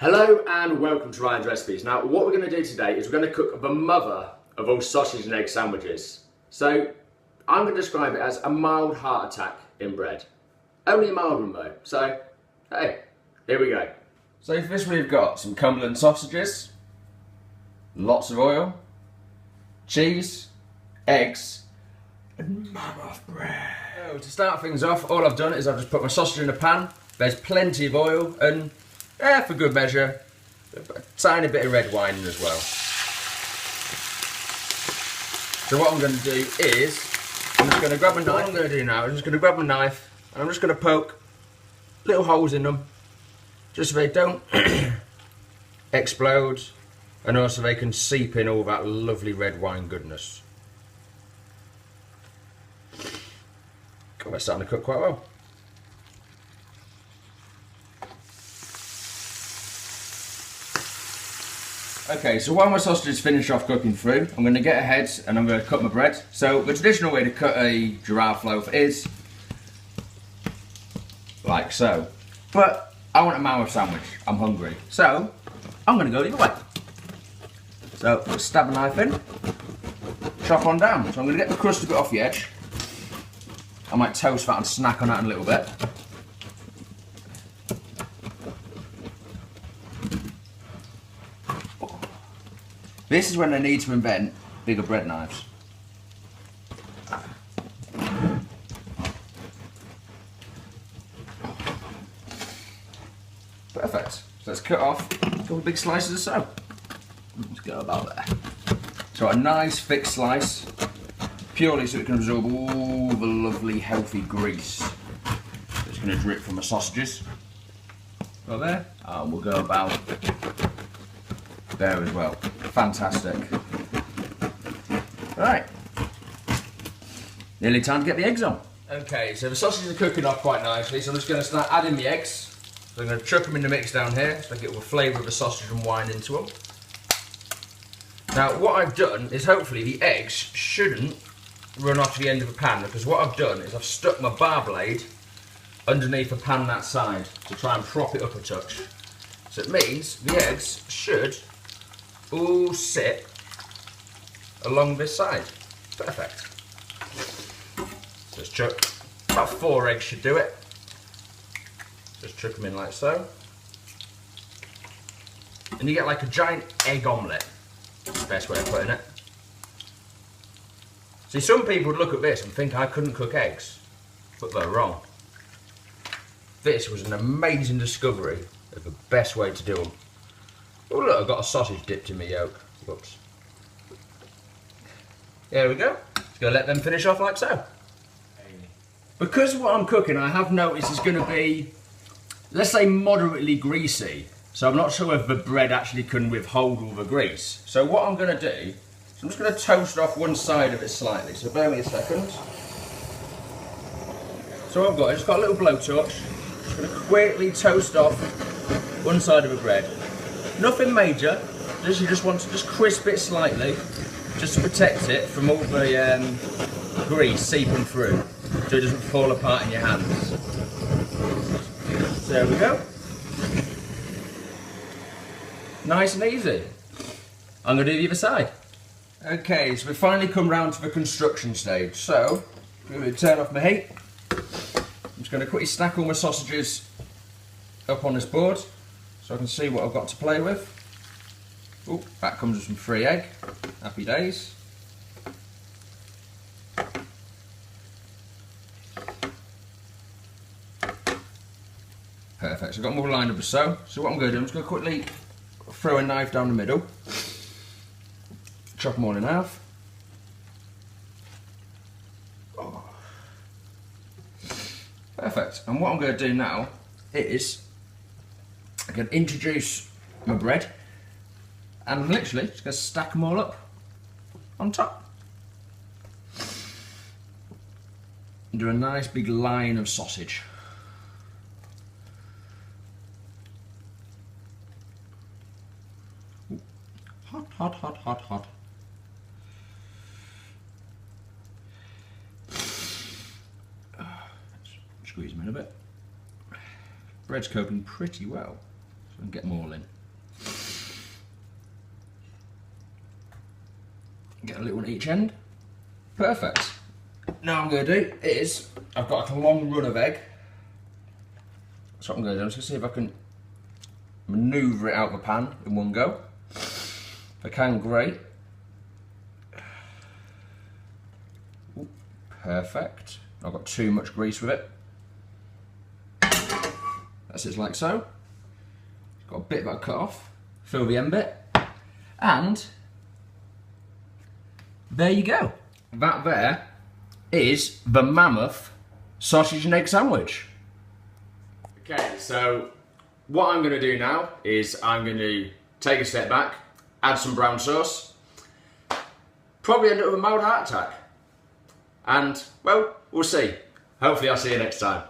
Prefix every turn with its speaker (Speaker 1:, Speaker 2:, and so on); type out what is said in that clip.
Speaker 1: Hello and welcome to Ryan's Recipes. Now what we're going to do today is we're going to cook the mother of all sausage and egg sandwiches. So I'm going to describe it as a mild heart attack in bread. Only a mild one though, so hey, here we go.
Speaker 2: So for this we've got some Cumberland sausages, lots of oil, cheese, eggs and mammoth bread. So to start things off, all I've done is I've just put my sausage in a pan. There's plenty of oil and, for good measure, a tiny bit of red wine in as well. So what I'm going to do is, I'm just going to grab my knife. What I'm going to do now is I'm just going to grab my knife and I'm just going to poke little holes in them, just so they don't explode and also they can seep in all that lovely red wine goodness. God, they're starting to cook quite well. Okay, so while my sausages finish off cooking through, I'm going to get ahead and I'm going to cut my bread. So the traditional way to cut a giraffe loaf is like so. But I want a mammoth sandwich, I'm hungry. So I'm going to go the other way. So just stab a knife in, chop on down. So I'm going to get the crust a bit off the edge. I might toast that and snack on that in a little bit. This is when they need to invent bigger bread knives. Perfect. So let's cut off a couple of big slices or so. Let's go about there. So a nice thick slice, purely so it can absorb all the lovely healthy grease that's going to drip from the sausages. Go there, and we'll go about there as well. Fantastic. Right, nearly time to get the eggs on. Okay, so the sausages are cooking up quite nicely, so I'm just going to start adding the eggs. So I'm going to chuck them in the mix down here, so I get all the flavour of the sausage and wine into them. Now what I've done is hopefully the eggs shouldn't run off the end of the pan, because what I've done is I've stuck my bar blade underneath the pan that side to try and prop it up a touch. So it means the eggs should all sit along this side. Perfect. Just chuck, about 4 eggs should do it. Just chuck them in like so. And you get like a giant egg omelette. That's the best way of putting it. See, some people would look at this and think I couldn't cook eggs, but they're wrong. This was an amazing discovery of the best way to do them. Oh look, I've got a sausage dipped in my yolk. Whoops. There we go. Just gonna let them finish off like so. Because what I'm cooking, I have noticed is gonna be, let's say, moderately greasy. So I'm not sure if the bread actually can withhold all the grease. So what I'm gonna do, is I'm just gonna toast off one side of it slightly. So bear me a second. So what I've got, I just got a little blowtorch. Just gonna quickly toast off one side of the bread. Nothing major, you just want to just crisp it slightly, just to protect it from all the grease seeping through, so it doesn't fall apart in your hands. So there we go. Nice and easy. I'm going to do the other side. Okay, so we've finally come round to the construction stage. So, I'm going to turn off my heat. I'm just going to quickly stack all my sausages up on this board, so I can see what I've got to play with. Oh, that comes with some free egg. Happy days. Perfect, so I've got them all lined up as so. So what I'm going to do, I'm just going to quickly throw a knife down the middle. Chop them all in half. Oh. Perfect, and what I'm going to do now is I can introduce my bread, and I'm literally just going to stack them all up on top. And do a nice big line of sausage. Ooh. Hot, hot, hot, hot, hot. Squeeze them in a bit. Bread's cooking pretty well. and get them all in. Get a little one at each end. Perfect. Now what I'm going to do is, I've got like a long run of egg. So what I'm going to do, I'm just going to see if I can manoeuvre it out of the pan in one go. If I can, great. Ooh, perfect. I've got too much grease with it. That's it, like so. Got a bit of that cut off. Fill the end bit. And there you go. That there is the mammoth sausage and egg sandwich.
Speaker 1: Okay, so what I'm going to do now is I'm going to take a step back, add some brown sauce, probably end up with a mild heart attack. And, well, we'll see. Hopefully I'll see you next time.